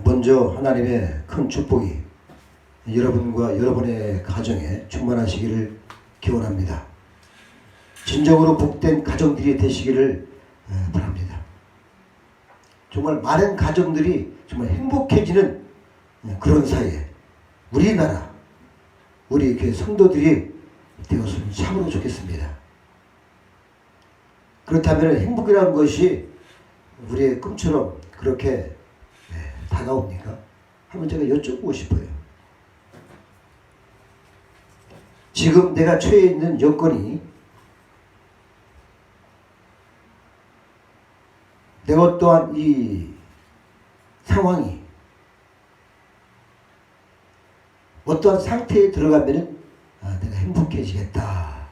먼저 하나님의 큰 축복이 여러분과 여러분의 가정에 충만하시기를 기원합니다. 진정으로 복된 가정들이 되시기를 바랍니다. 정말 많은 가정들이 정말 행복해지는 그런 사이에 우리나라, 우리 교회 성도들이 되었으면 참으로 좋겠습니다. 그렇다면 행복이라는 것이 우리의 꿈처럼 그렇게 다가옵니까? 한번 제가 여쭤보고 싶어요. 지금 내가 처해 있는 여건이 내가 또한 이 상황이 어떠한 상태에 들어가면은 내가 행복해지겠다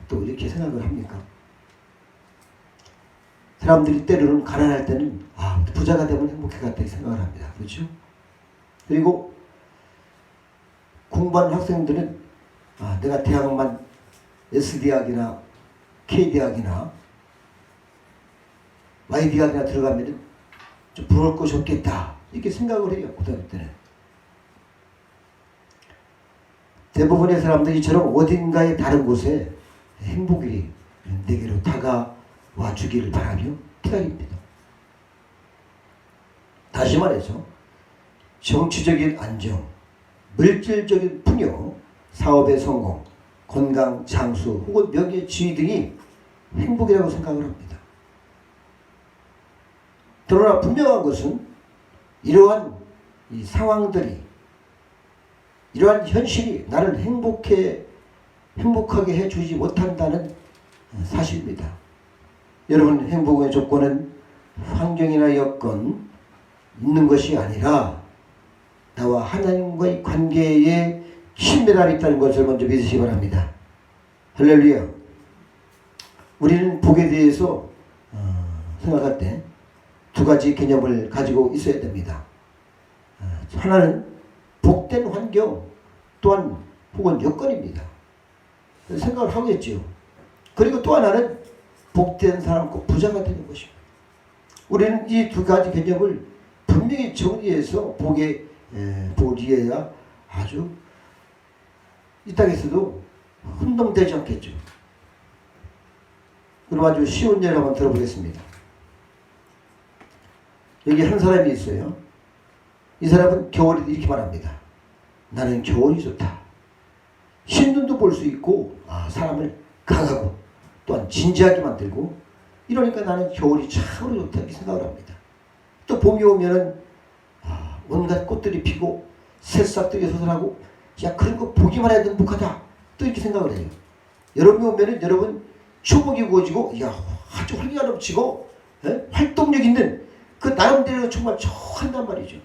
또 이렇게 생각을 합니까? 사람들이 때로는 가난할 때는 부자가 되면 행복해겠다 생각을 합니다. 그렇죠? 그리고 공부하는 학생들은 내가 대학만 S대학이나 K대학이나 Y대학이나 들어가면 좀 부러울 것이 없겠다 이렇게 생각을 해요. 고등학교 때는. 대부분의 사람들이 이처럼 어딘가에 다른 곳에 행복이 내게로 다가와 주기를 바라며 기다립니다. 다시 말해서 정치적인 안정, 물질적인 풍요, 사업의 성공, 건강, 장수 혹은 명예, 지위 등이 행복이라고 생각을 합니다. 그러나 분명한 것은 이러한 이 상황들이 이러한 현실이 나를 행복하게 해주지 못한다는 사실입니다. 여러분, 행복의 조건은 환경이나 여건 있는 것이 아니라 나와 하나님과의 관계에 신뢰가 있다는 것을 먼저 믿으시기 바랍니다. 할렐루야. 우리는 복에 대해서 생각할 때 두 가지 개념을 가지고 있어야 됩니다. 하나는 복된 환경 또한 혹은 여건입니다. 생각을 하겠죠. 그리고 또 하나는 복된 사람 꼭 부자가 되는 것입니다. 우리는 이 두 가지 개념을 분명히 정리해서 복을 이해해야 아주 이 땅에서도 혼동되지 않겠죠. 그럼 아주 쉬운 예를 한번 들어보겠습니다. 여기 한 사람이 있어요. 이 사람은 겨울에 이렇게 말합니다. 나는 겨울이 좋다. 신눈도 볼 수 있고 사람을 강하고 또한 진지하게 만들고 이러니까 나는 겨울이 참으로 좋다 이렇게 생각을 합니다. 또 봄이 오면은 온갖 꽃들이 피고 새싹들이 솟아나고 그런 거 보기만 해도 행복하다 또 이렇게 생각을 해요. 여름이 오면은 여러분 추억이 구워지고 아주 활기가 넘치고 활동력 있는 그 나름대로 정말 좋아한단 말이죠.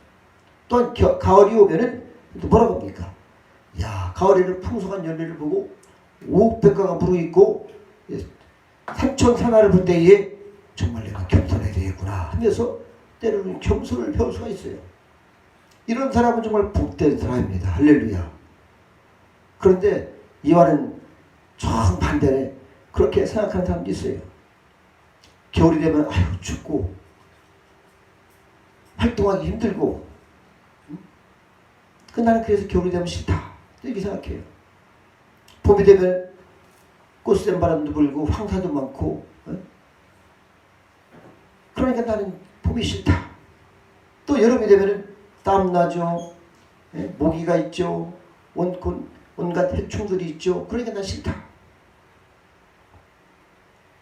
또한 가을이 오면은 뭐라고 합니까? 가을에는 풍성한 열매를 보고 오백가가 무르익고 산천산하를 볼 때에 정말 내가 겸손해야 되겠구나 하면서 때로는 겸손을 배울 수가 있어요. 이런 사람은 정말 복된 사람입니다. 할렐루야. 그런데 이와는 정반대로 그렇게 생각하는 사람도 있어요. 겨울이 되면 춥고 활동하기 힘들고 나는 그래서 겨울이 되면 싫다 이렇게 생각해요. 봄이 되면 꽃샘 바람도 불고 황사도 많고 그러니까 나는 봄이 싫다. 또 여름이 되면 땀나죠. 모기가 있죠. 온갖 해충들이 있죠. 그러니까 난 싫다.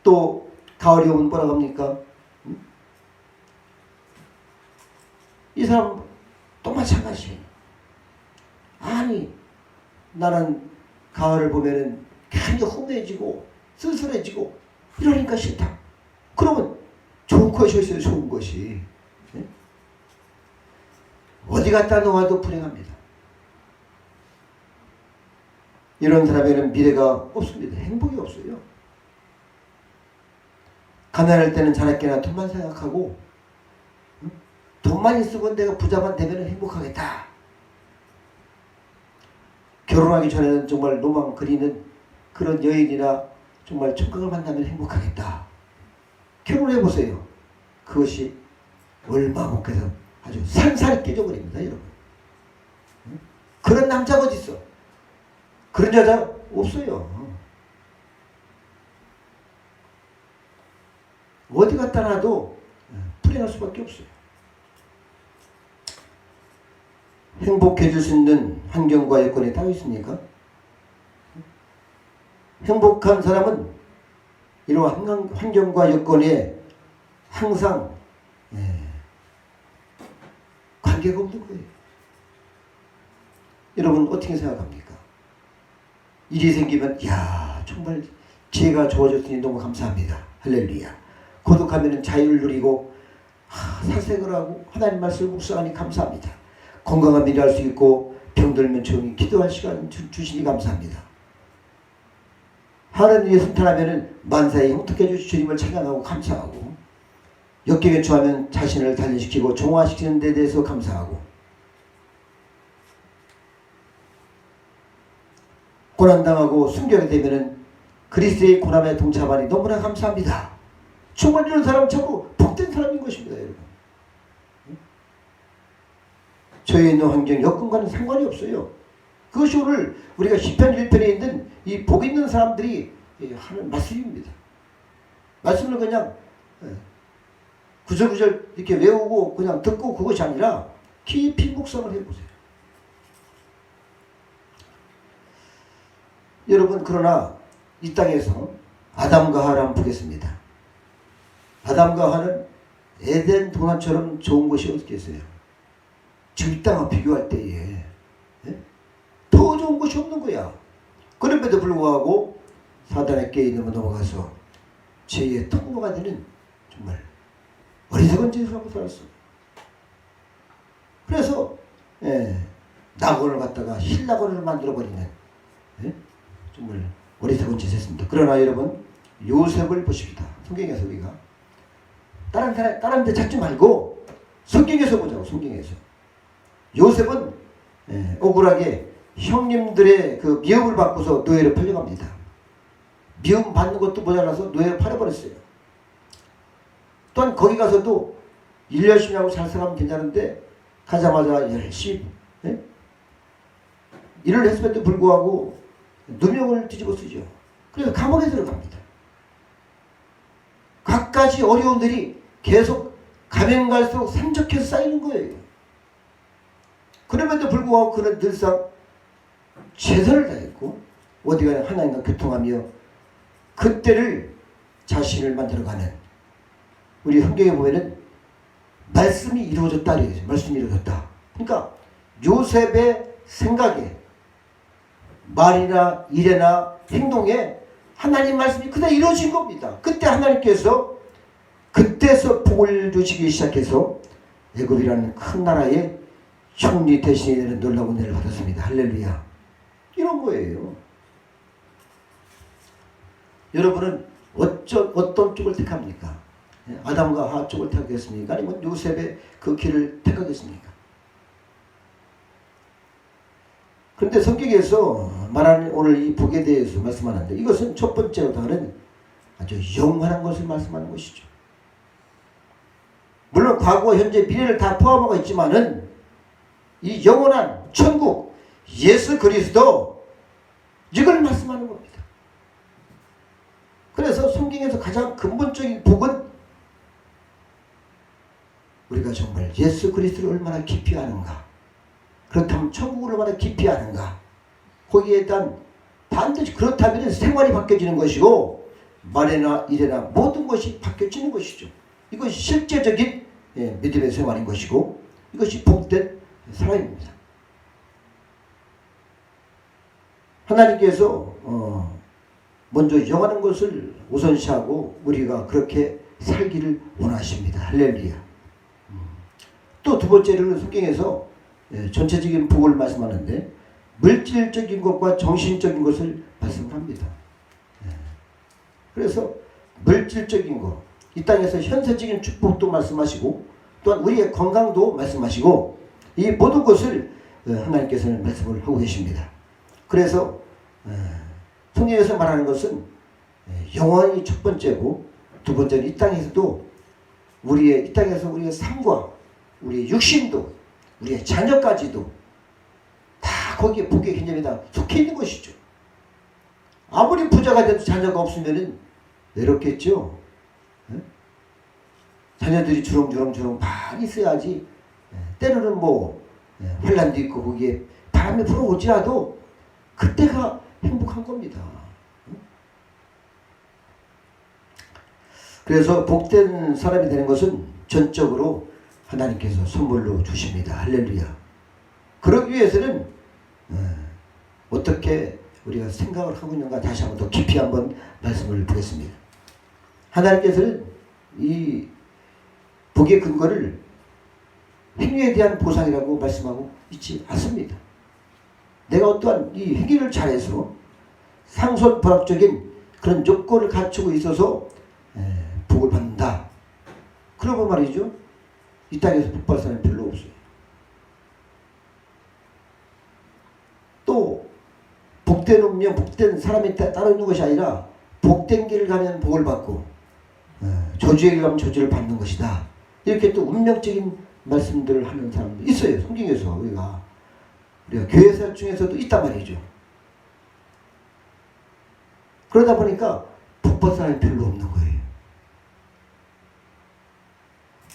또 가을이 오면 뭐라고 합니까? 이 사람 또 마찬가지예요. 나는 가을을 보면은 굉장히 험해지고 쓸쓸해지고 이러니까 싫다. 그러면 좋은 것이 있어요. 좋은 것이. 어디 갔다 놓아도 불행합니다. 이런 사람에게는 미래가 없습니다. 행복이 없어요. 가난할 때는 자나깨나 돈만 생각하고 돈만 있으면 내가 부자만 되면 행복하겠다. 결혼하기 전에는 정말 로망 그리는 그런 여인이나 정말 총각을 만나면 행복하겠다. 결혼해보세요. 그것이 얼마 못 가서 아주 산산이 깨져버립니다, 여러분. 그런 남자가 어디 있어? 그런 여자 없어요. 어디 갖다 놔도 불행할 수밖에 없어요. 행복해질 수 있는 환경과 여건이 다 있습니까? 행복한 사람은 이러한 환경과 여건에 항상 관계가 없는 거예요. 여러분 어떻게 생각합니까? 일이 생기면 야 정말 기회가 좋아졌으니 너무 감사합니다. 할렐루야. 고독하면 자유를 누리고 사색을 하고 하나님 말씀을 묵상하니 감사합니다. 건강하면 일할 수 있고 병들면 조용히 기도할 시간 주시니 감사합니다. 하나님 위해 순탄하면 만사에 형통해 주신 주님을 찬양하고 감사하고 역경에 처하면 자신을 단련시키고 정화시키는 데 대해서 감사하고 고난당하고 순교하게 되면 그리스도의 고난에 동참하니 너무나 감사합니다. 정말 이런 사람 참으로 복된 사람인 것입니다, 여러분. 저에 있는 환경 여건과는 상관이 없어요. 그것이 오늘 우리가 시편 1편에 있는 이 복 있는 사람들이 하는 말씀입니다. 말씀을 그냥 구절구절 이렇게 외우고 그냥 듣고 그것이 아니라 깊이 묵상을 해보세요. 여러분 그러나 이 땅에서 아담과 하와를 한번 보겠습니다. 아담과 하와는 에덴 동산처럼 좋은 것이 어디 있어요? 지금 이 땅과 비교할 때에 더 좋은 것이 없는 거야. 그럼에도 불구하고 사단의 깨이름으로 넘어가서 죄의 통로가 되는 정말 어리석은 짓을 하고 살았어. 그래서 낙원을 갖다가 신낙원을 만들어버리는 정말 어리석은 짓을 했습니다. 그러나 여러분 요셉을 보십시다. 성경에서 우리가 다른 데 찾지 말고 성경에서 보자고. 성경에서 요셉은 억울하게 형님들의 그 미움을 받고서 노예로 팔려갑니다. 미움 받는 것도 모자라서 노예로 팔아버렸어요. 또한 거기 가서도 일 열심히 하고 잘 살아가면 괜찮은데 가자마자 열심히 일을 했음에도 불구하고 누명을 뒤집어 쓰죠. 그래서 감옥에 들어갑니다. 갖가지 어려움들이 계속 가면 갈수록 산적해서 쌓이는 거예요. 그럼에도 불구하고 그는 늘상 최선을 다했고 어디가나 하나님과 교통하며 그때를 자신을 만들어가는 우리 성경에 보면은 말씀이 이루어졌다 이래요. 말씀이 이루어졌다. 그러니까 요셉의 생각에 말이나 일에나 행동에 하나님 말씀이 그대로 이루어진 겁니다. 그때 하나님께서 그때서 복을 주시기 시작해서 애굽이라는 큰 나라의 총리 대신이 되는 놀라운 은혜를 받았습니다. 할렐루야. 이런 거예요. 여러분은 어떤 쪽을 택합니까? 아담과 하와 쪽을 택하겠습니까? 아니면 요셉의 그 길을 택하겠습니까? 그런데 성경에서 말하는 오늘 이 복에 대해서 말씀하는데 이것은 첫 번째로 하는 아주 영원한 것을 말씀하는 것이죠. 물론 과거, 현재, 미래를 다 포함하고 있지만은 이 영원한 천국, 예수 그리스도 이걸 말씀하는 겁니다. 그래서 성경에서 가장 근본적인 복은 우리가 정말 예수 그리스도를 얼마나 깊이 아는가, 그렇다면 천국을 얼마나 깊이 아는가, 거기에 대한 반드시 그렇다면 생활이 바뀌어지는 것이고 말이나 일이나 모든 것이 바뀌어지는 것이죠. 이것이 실제적인 믿음의 생활인 것이고 이것이 복된 사람입니다. 하나님께서 먼저 영하는 것을 우선시하고 우리가 그렇게 살기를 원하십니다. 할렐루야. 또 두 번째로는 성경에서 전체적인 복을 말씀하는데 물질적인 것과 정신적인 것을 말씀합니다. 그래서 물질적인 것, 이 땅에서 현세적인 축복도 말씀하시고 또한 우리의 건강도 말씀하시고 이 모든 것을 하나님께서는 말씀을 하고 계십니다. 그래서 성경에서 말하는 것은 영원히 첫 번째고 두 번째는 이 땅에서도 이 땅에서 우리의 삶과 우리의 육신도 우리의 자녀까지도 다 거기에 복의 개념에 다 속해 있는 것이죠. 아무리 부자가 돼도 자녀가 없으면 외롭겠죠. 네? 자녀들이 주렁주렁 많이 있어야지. 때로는 환란도 있고 거기에 바람이 불어오지라도 그때가 행복한 겁니다. 그래서 복된 사람이 되는 것은 전적으로 하나님께서 선물로 주십니다. 할렐루야. 그러기 위해서는 어떻게 우리가 생각을 하고 있는가 다시 한번 더 깊이 한번 말씀을 보겠습니다. 하나님께서는 이 복의 근거를 행위에 대한 보상이라고 말씀하고 있지 않습니다. 내가 어떠한 이 행위를 잘해서 상선불합적인 그런 요건을 갖추고 있어서 복을 받는다. 그러고 말이죠. 이 땅에서 복 받을 사람이 별로 없어요. 또 복된 운명, 복된 사람이 따로 있는 것이 아니라 복된 길을 가면 복을 받고 저주의 길 가면 저주를 받는 것이다. 이렇게 또 운명적인 말씀들을 하는 사람도 있어요. 성경에서 우리가 교회사 중에서도 있단 말이죠. 그러다 보니까 복 받을 사람이 별로 없는 거예요.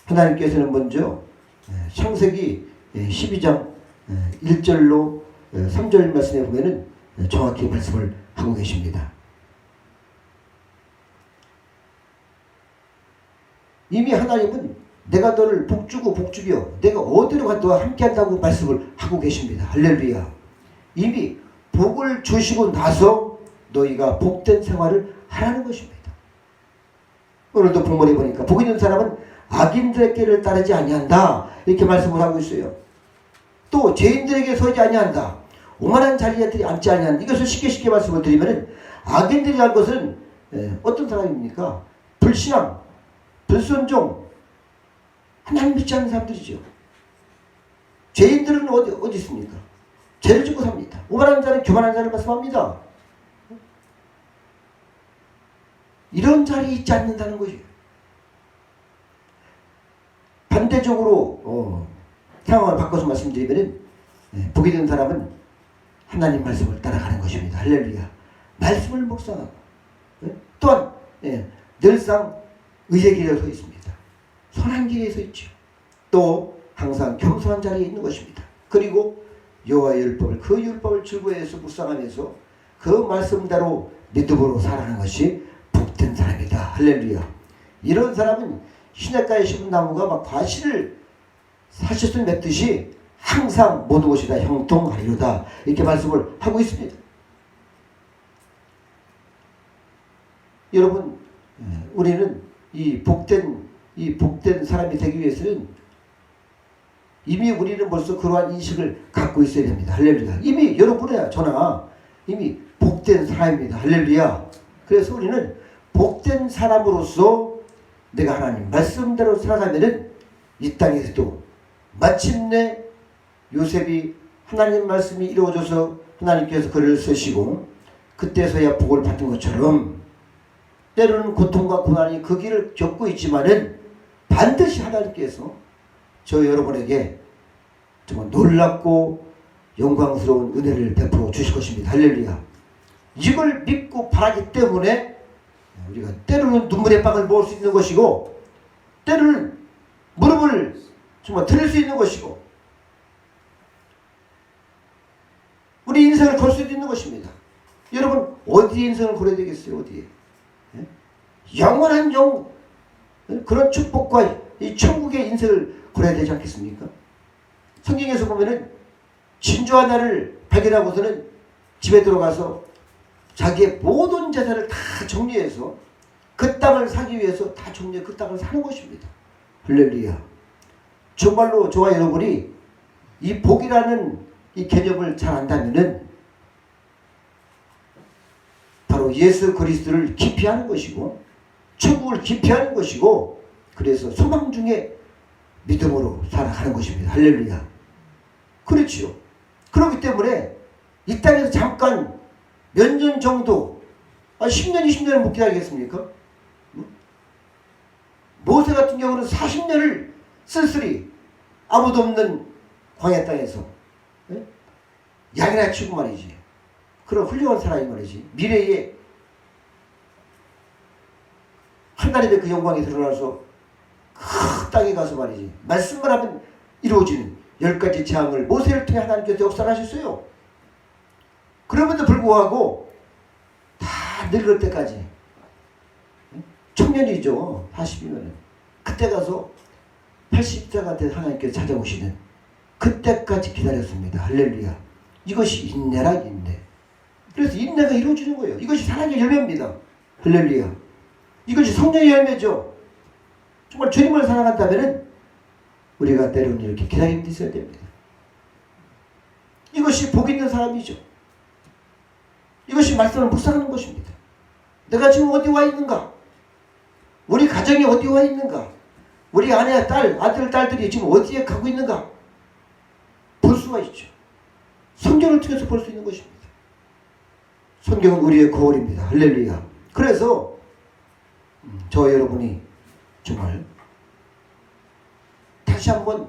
하나님께서는 먼저 창세기 12장 1절로 3절 말씀에 보면은 정확히 말씀을 하고 계십니다. 이미 하나님은 내가 너를 복주고 복주며 내가 어디로 가도 너와 함께한다고 말씀을 하고 계십니다. 할렐루야. 이미 복을 주시고 나서 너희가 복된 생활을 하라는 것입니다. 오늘도 본문에 보니까 복 있는 사람은 악인들의 길을 따르지 아니한다. 이렇게 말씀을 하고 있어요. 또 죄인들에게 서지 아니한다. 오만한 자리에 앉지 아니한다. 이것을 쉽게 말씀을 드리면 악인들이라는 것은 어떤 사람입니까? 불신앙, 불순종, 하나님 믿지 않는 사람들이죠. 죄인들은 어디 있습니까? 죄를 짓고 삽니다. 오만한 자는 교만한 자를 말씀합니다. 이런 자리에 있지 않는다는 거죠. 반대적으로 상황을 바꿔서 말씀드리면 복이 된 사람은 하나님 말씀을 따라가는 것입니다. 할렐루야. 말씀을 묵상하고 또한 늘상 의의 길에 서 있습니다. 선한 길에 서 있죠. 또 항상 겸손한 자리에 있는 것입니다. 그리고 여호와의 율법을 그 율법을 즐거워해서 묵상하면서 그 말씀대로 믿음으로 살아가는 것이 복된 사람이다. 할렐루야. 이런 사람은 시냇가에 심은 나무가 막 과실을 사실을 맺듯이 항상 모든 것이 다 형통하리로다. 이렇게 말씀을 하고 있습니다. 여러분, 우리는 이 복된 사람이 되기 위해서는 이미 우리는 벌써 그러한 인식을 갖고 있어야 됩니다. 할렐루야. 이미 여러분이야 저나 이미 복된 사람입니다. 할렐루야. 그래서 우리는 복된 사람으로서 내가 하나님 말씀대로 살아가면은 이 땅에서도 마침내 요셉이 하나님 말씀이 이루어져서 하나님께서 그를 쓰시고 그때서야 복을 받은 것처럼 때로는 고통과 고난이 그 길을 겪고 있지만은 반드시 하나님께서 저 여러분에게 정말 놀랍고 영광스러운 은혜를 베풀어 주실 것입니다. 할렐루야. 이걸 믿고 바라기 때문에 우리가 때로는 눈물의 빵을 먹을 수 있는 것이고 때로는 무릎을 정말 들을 수 있는 것이고 우리 인생을 걸 수도 있는 것입니다. 여러분 어디에 인생을 걸어야 되겠어요? 어디에? 영원한 그런 축복과 이 천국의 인생을 걸어야 되지 않겠습니까? 성경에서 보면은 진주한 나를 발견하고서는 집에 들어가서 자기의 모든 재산을 다 정리해서 그 땅을 사기 위해서 다 정리해 그 땅을 사는 것입니다. 할렐루야. 정말로 저와 여러분이 이 복이라는 이 개념을 잘 안다면은 바로 예수 그리스도를 기피하는 것이고 천국을 기피하는 것이고 그래서 소망 중에 믿음으로 살아가는 것입니다. 할렐루야. 그렇지요. 그렇기 때문에 이 땅에서 잠깐 몇 년 정도 10년 20년을 못 기다리겠습니까? 모세 같은 경우는 40년을 쓸쓸히 아무도 없는 광야 땅에서 예? 양이나 치고 말이지. 그런 훌륭한 사람이 말이지. 미래에 하나님의 그 영광이 드러나서 그 땅에 가서 말이지. 말씀만 하면 이루어지는 10가지 재앙을 모세를 통해 하나님께서 역사를 하셨어요. 그럼에도 불구하고 다 늙을 때까지 청년이죠. 40이면 그때 가서 80세가 된 하나님께서 찾아오시는 그때까지 기다렸습니다. 할렐루야. 이것이 인내라 인내. 그래서 인내가 이루어지는 거예요. 이것이 사랑의 열매입니다. 할렐루야. 이것이 성령의 열매죠. 정말 주님을 사랑한다면 우리가 때로는 이렇게 기다림이 있어야 됩니다. 이것이 복 있는 사람이죠. 이것이 말씀을 묵상하는 것입니다. 내가 지금 어디 와 있는가? 우리 가정이 어디 와 있는가? 우리 아내, 딸, 아들, 딸들이 지금 어디에 가고 있는가? 볼 수가 있죠. 성경을 통해서 볼 수 있는 것입니다. 성경은 우리의 거울입니다. 할렐루야. 그래서 저 여러분이 정말 다시 한번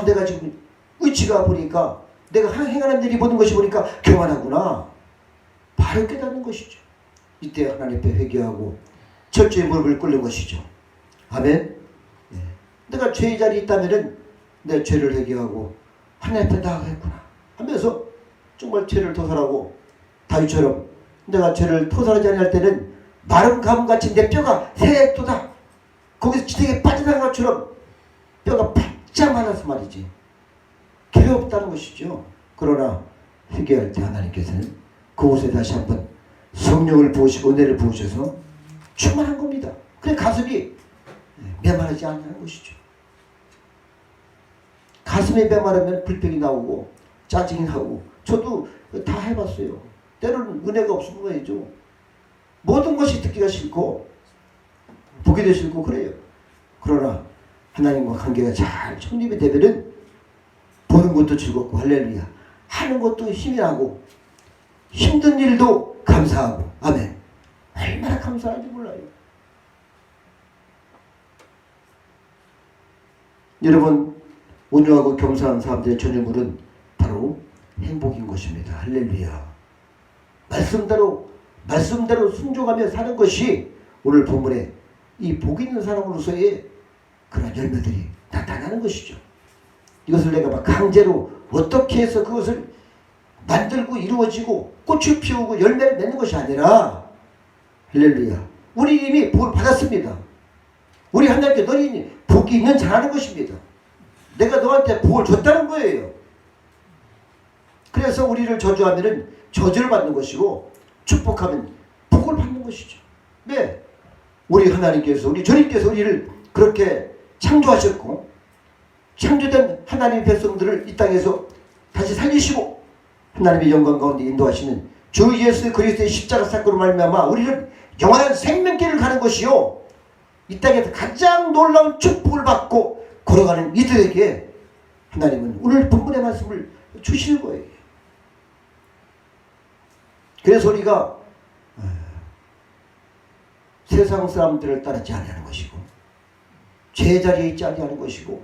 내가 지금 의치가 보니까 내가 행하는 일이 모든 것이 보니까 교만하구나. 바로 깨닫는 것이죠. 이때 하나님 앞에 회개하고 철저히 무릎을 꿇는 것이죠. 아멘. 내가 죄의 자리에 있다면은 내 죄를 회개하고 하나님 앞에 나아가겠구나 하면서 정말 죄를 토설하고 다윗처럼 내가 죄를 토설하지 않을 때는 마른 가문같이 내 뼈가 새도다. 거기서 지탱에 빠져나간 것처럼 뼈가 바짝 말라서 말이지. 괴롭다는 것이죠. 그러나 회개할 때 하나님께서는 그곳에 다시 한번 성령을 부으시고 은혜를 부으셔서 충만한 겁니다. 그래 가슴이 메마르지 않는 것이죠. 가슴이 메마르면 불평이 나오고 짜증이 나오고 저도 다 해봤어요. 때로는 은혜가 없으면 말이죠. 모든 것이 듣기가 싫고 보기도 싫고 그래요. 그러나 하나님과 관계가 잘 정립이 되면은 보는 것도 즐겁고 할렐루야. 하는 것도 힘이 나고 힘든 일도 감사하고 아멘. 얼마나 감사한지 몰라요. 여러분 온유하고 겸손한 사람들의 전유물은 바로 행복인 것입니다. 할렐루야. 말씀대로 순종하며 사는 것이 오늘 본문에 이 복 있는 사람으로서의 그런 열매들이 나타나는 것이죠. 이것을 내가 막 강제로 어떻게 해서 그것을 만들고 이루어지고 꽃을 피우고 열매를 맺는 것이 아니라 할렐루야. 우리 이미 복을 받았습니다. 우리 하나님께 너희 복이 있는 자라는 것입니다. 내가 너한테 복을 줬다는 거예요. 그래서 우리를 저주하면 저주를 받는 것이고 축복하면 복을 받는 것이죠. 네. 우리 하나님께서 우리 주님께서 우리를 그렇게 창조하셨고 창조된 하나님의 백성들을 이 땅에서 다시 살리시고 하나님의 영광 가운데 인도하시는 주 예수 그리스도의 십자가 사건으로 말미암아 우리는 영원한 생명길을 가는 것이요 이 땅에서 가장 놀라운 축복을 받고 걸어가는 이들에게 하나님은 오늘 본문의 말씀을 주시는 거예요. 그래서 우리가 세상 사람들을 따르지 아니하는 것이고 제자리에 있지 아니하는 것이고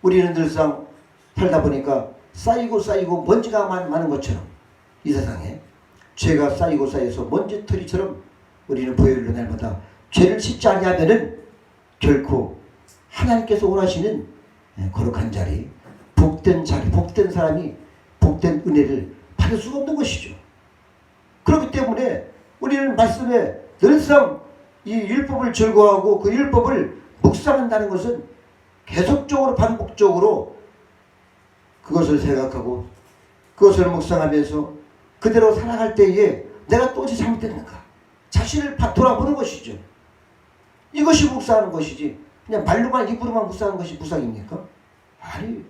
우리는 늘상 살다 보니까 쌓이고 먼지가 많은 것처럼 이 세상에 죄가 쌓여서 먼지털이처럼 우리는 보혈로 날마다 죄를 씻지 아니하면은 결코 하나님께서 원하시는 거룩한 자리, 복된 자리, 복된 사람이 복된 은혜를 받을 수가 없는 것이죠. 그렇기 때문에 우리는 말씀에 늘상 이 율법을 즐거워하고 그 율법을 묵상한다는 것은 계속적으로 반복적으로 그것을 생각하고 그것을 묵상하면서 그대로 살아갈 때에 내가 또 어디 잘못됐는가 자신을 돌아보는 것이죠. 이것이 묵상하는 것이지 그냥 말로만 입으로만 묵상하는 것이 묵상입니까? 아니.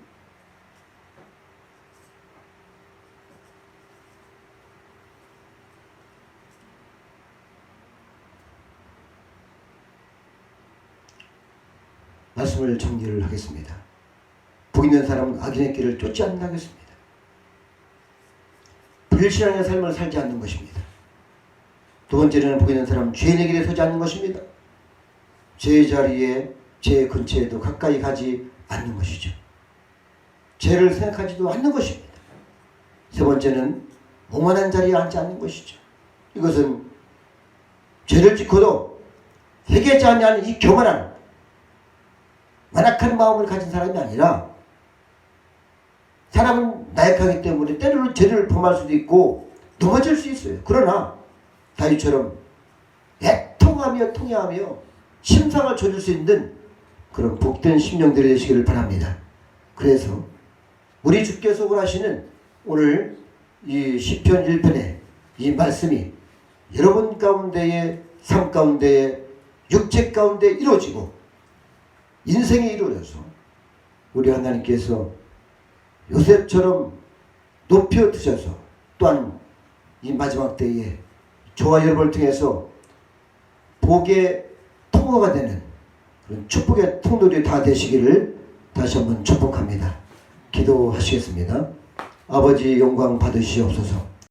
말씀을 정리를 하겠습니다. 복 있는 사람은 악인의 길을 쫓지 않는다 하겠습니다. 불신앙의 삶을 살지 않는 것입니다. 두 번째는 복 있는 사람은 죄인의 길에 서지 않는 것입니다. 죄의 자리에 죄의 근처에도 가까이 가지 않는 것이죠. 죄를 생각하지도 않는 것입니다. 세 번째는 오만한 자리에 앉지 않는 것이죠. 이것은 죄를 짓고도 회개하지 않는 이 교만한 완악한 마음을 가진 사람이 아니라, 사람은 나약하기 때문에 때로는 죄를 범할 수도 있고 넘어질 수 있어요. 그러나 다윗처럼 애통하며 통회하며 심상을 조질 수 있는 그런 복된 심령들이 되시기를 바랍니다. 그래서 우리 주께서 원하시는 오늘 이 시편 1편의 이 말씀이 여러분 가운데의 삶 가운데에 육체 가운데 이루어지고 인생이 이루어져서 우리 하나님께서 요셉처럼 높여 드셔서 또한 이 마지막 때에 저와 여러분을 통해서 복의 통로가 되는 그런 축복의 통로들이 다 되시기를 다시 한번 축복합니다. 기도하시겠습니다. 아버지 영광 받으시옵소서.